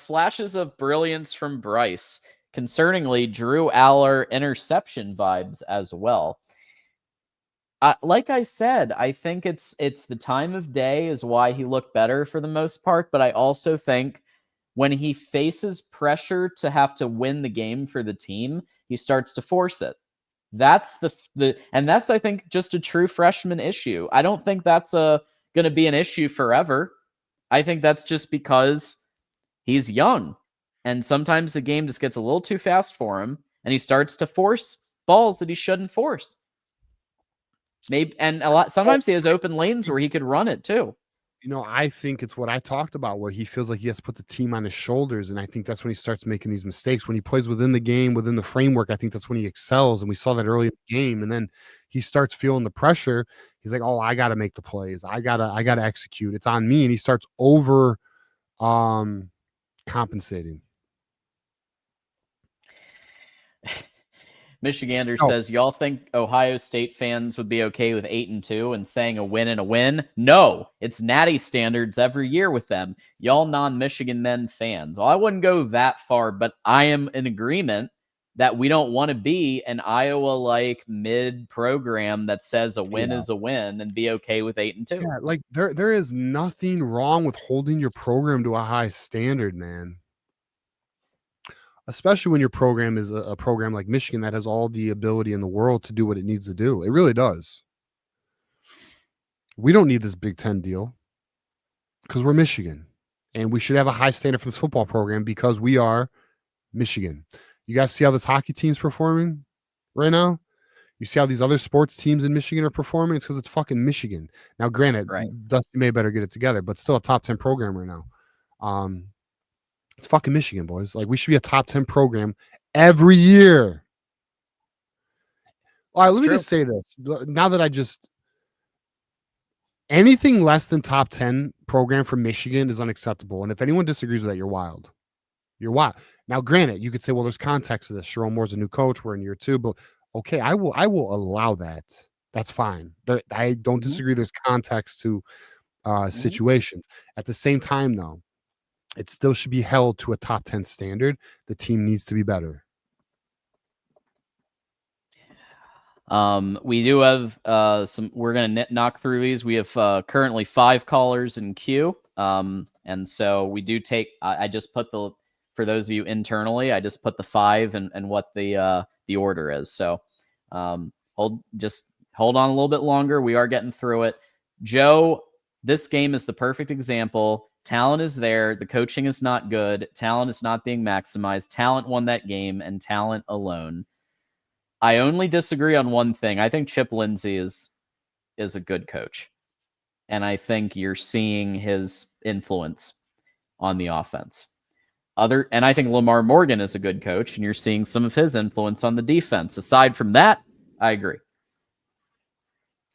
flashes of brilliance from Bryce. Concerningly, Drew Aller interception vibes as well. Like I said, I think it's the time of day is why he looked better for the most part, but I also think when he faces pressure to have to win the game for the team, he starts to force it. That's and that's I think just a true freshman issue. I don't think that's going to be an issue forever. I think that's just because he's young and sometimes the game just gets a little too fast for him and he starts to force balls that he shouldn't force. Maybe and sometimes he has open lanes where he could run it too. I think it's what I talked about, where he feels like he has to put the team on his shoulders. And I think that's when he starts making these mistakes. When he plays within the game, within the framework, I think that's when he excels. And we saw that early in the game. And then he starts feeling the pressure. He's like, oh, I got to make the plays. I gotta execute. It's on me. And he starts over compensating. Michigander says, y'all think Ohio State fans would be okay with 8-2 and saying a win and a win? No, it's natty standards every year with them. Y'all non-Michigan men fans. Well, I wouldn't go that far, but I am in agreement that we don't want to be an Iowa-like mid-program that says a win is a win and be okay with 8-2. Yeah, like there is nothing wrong with holding your program to a high standard, man. Especially when your program is a program like Michigan that has all the ability in the world to do what it needs to do. It really does. We don't need this Big Ten deal because we're Michigan. And we should have a high standard for this football program because we are Michigan. You guys see how this hockey team's performing right now? You see how these other sports teams in Michigan are performing? It's because it's fucking Michigan. Now, granted, Dusty May better get it together, but still a top 10 program right now. It's fucking Michigan, boys. Like, we should be a top 10 program every year. All right, let me just say this. Now that anything less than top 10 program for Michigan is unacceptable. And if anyone disagrees with that, you're wild. You're wild. Now, granted, you could say, well, there's context to this. Sherrone Moore's a new coach. We're in year 2. But, okay, I will allow that. That's fine. I don't disagree. There's context to situations. At the same time, though, it still should be held to a top 10 standard. The team needs to be better. We do have we're going to knock through these. We have currently 5 callers in queue. And so we do take, I just put for those of you internally, I just put the 5 and what the order is. So hold on a little bit longer. We are getting through it. Joe, this game is the perfect example. Talent is there. The coaching is not good. Talent is not being maximized. Talent won that game, and talent alone. I only disagree on one thing. I think Chip Lindsey is a good coach. And I think you're seeing his influence on the offense. And I think Lamar Morgan is a good coach, and you're seeing some of his influence on the defense. Aside from that, I agree.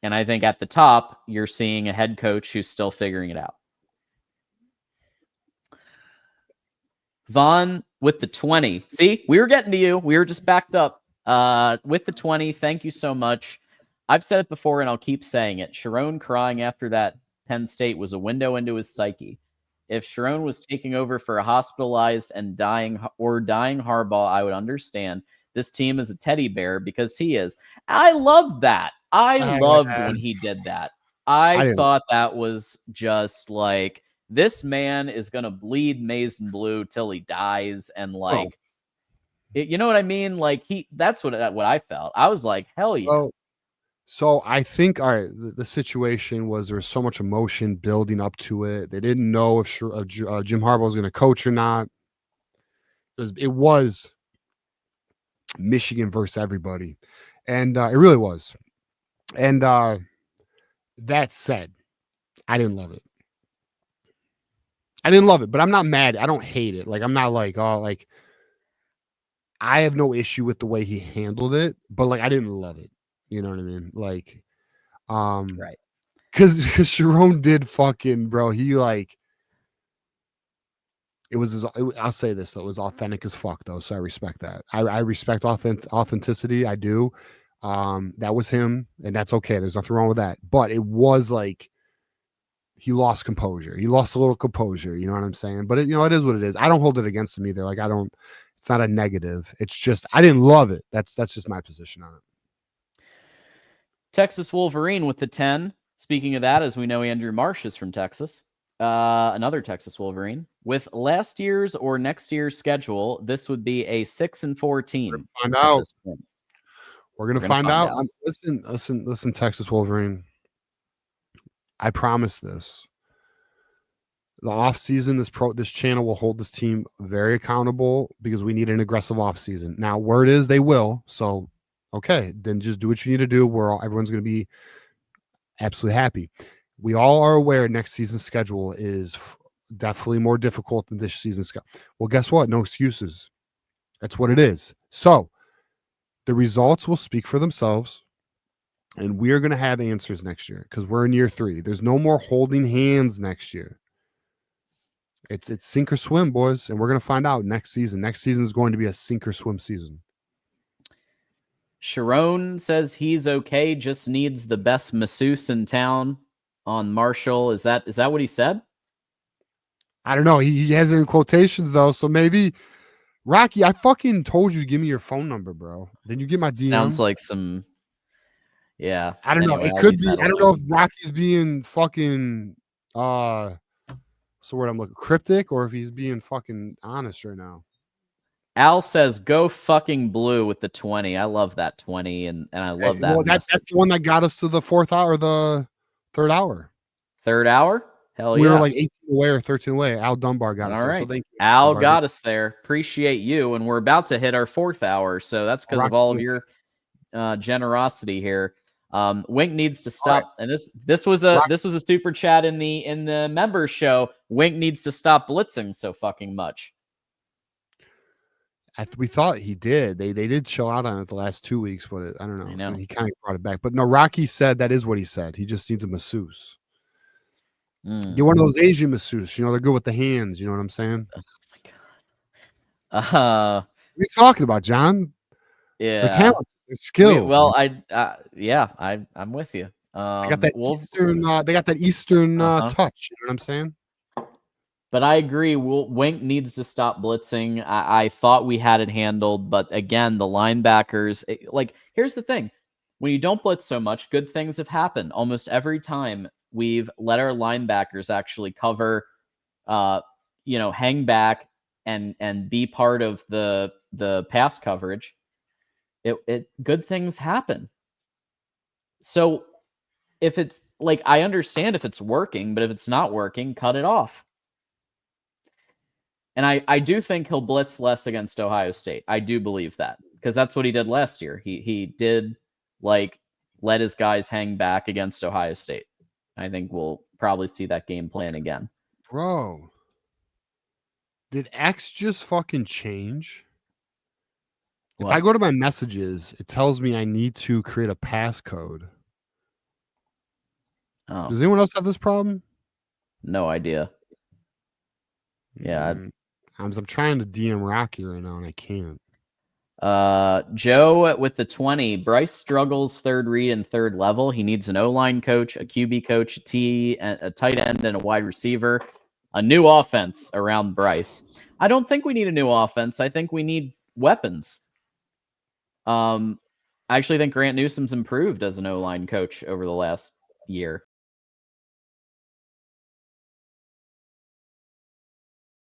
And I think at the top, you're seeing a head coach who's still figuring it out. Vaughn with the 20. See, we were getting to you. We were just backed up. With the 20, thank you so much. I've said it before, and I'll keep saying it. Sherrone crying after that Penn State was a window into his psyche. If Sherrone was taking over for a hospitalized and dying Harbaugh, I would understand. This team is a teddy bear because he is. I loved that. I loved when he did that. I thought that was just like, this man is going to bleed maize and blue till he dies. And like, you know what I mean? Like that's what I felt. I was like, hell yeah. So I think, all right, the situation was there was so much emotion building up to it. They didn't know if Jim Harbaugh was going to coach or not. It was Michigan versus everybody. And it really was. And that said, I didn't love it. But I'm not mad. I don't hate it. Like, I'm not like, oh, like, I have no issue with the way he handled it, but like, I didn't love it. You know what I mean? Like, right. Because Sherrone did fucking, bro. He like, I'll say this though, it was authentic as fuck though. So I respect that. I respect authenticity. I do. That was him, and that's okay. There's nothing wrong with that. But it was like, he lost composure. He lost a little composure. You know what I'm saying? But it is what it is. I don't hold it against him either. Like it's not a negative. It's just I didn't love it. That's just my position on it. Texas Wolverine with the 10. Speaking of that, as we know, Andrew Marsh is from Texas. Another Texas Wolverine. With last year's or next year's schedule, this would be a 6-4 team. Find out. We're gonna find out. Listen, Texas Wolverine. I promise this. The offseason, this channel will hold this team very accountable because we need an aggressive offseason. Now, word is they will. So, okay, then just do what you need to do. Everyone's going to be absolutely happy. We all are aware next season's schedule is definitely more difficult than this season's schedule. Well, guess what? No excuses. That's what it is. So, the results will speak for themselves. And we are going to have answers next year because we're in year 3. There's no more holding hands next year. It's sink or swim, boys, and we're going to find out next season. Next season is going to be a sink or swim season. Sherrone says he's okay, just needs the best masseuse in town on Marshall. Is that what he said? I don't know. He has it in quotations, though, so maybe Rocky, I fucking told you to give me your phone number, bro. Then you get my DM. Sounds like some... Yeah. I don't know. It could be. I don't know if Rocky's being fucking so what I'm looking cryptic or if he's being fucking honest right now. Al says go fucking blue with the 20. I love that 20 and I love that. Well, that's the one that got us to the 4th hour or the 3rd hour. 3rd hour? Hell we yeah. We were like 18 away or 13 away. Al Dunbar got us there. Right. So thank you. Al got us there. Appreciate you. And we're about to hit our 4th hour. So that's because of all of your generosity here. Wink needs to stop, and this was a super chat in the members show. Wink needs to stop blitzing so fucking much. We thought he did. They did chill out on it the last 2 weeks, but I don't know. I mean, he kind of brought it back. But no, Rocky said that is what he said. He just needs a masseuse. Get one of those Asian masseuse. They're good with the hands. You know what I'm saying? Oh my god. What are you talking about, John? Yeah, they're talented. They're skilled. I'm with you. They got that Eastern. They got that Eastern touch. You know what I'm saying? But I agree. Wink needs to stop blitzing. I thought we had it handled, but again, the linebackers. Here's the thing: when you don't blitz so much, good things have happened. Almost every time we've let our linebackers actually cover, hang back and be part of the pass coverage. Good things happen. So if it's I understand if it's working, but if it's not working, cut it off. And I do think he'll blitz less against Ohio State. I do believe that because that's what he did last year. He did let his guys hang back against Ohio State. I think we'll probably see that game plan again. Bro, did X just fucking change? If I go to my messages, it tells me I need to create a passcode. Oh. Does anyone else have this problem? No idea. Yeah. I'm trying to DM Rocky right now and I can't. Joe with the 20. Bryce struggles third read and third level. He needs an O-line coach, a QB coach, a tight end, and a wide receiver. A new offense around Bryce. I don't think we need a new offense. I think we need weapons. I actually think Grant Newsom's improved as an O-line coach over the last year.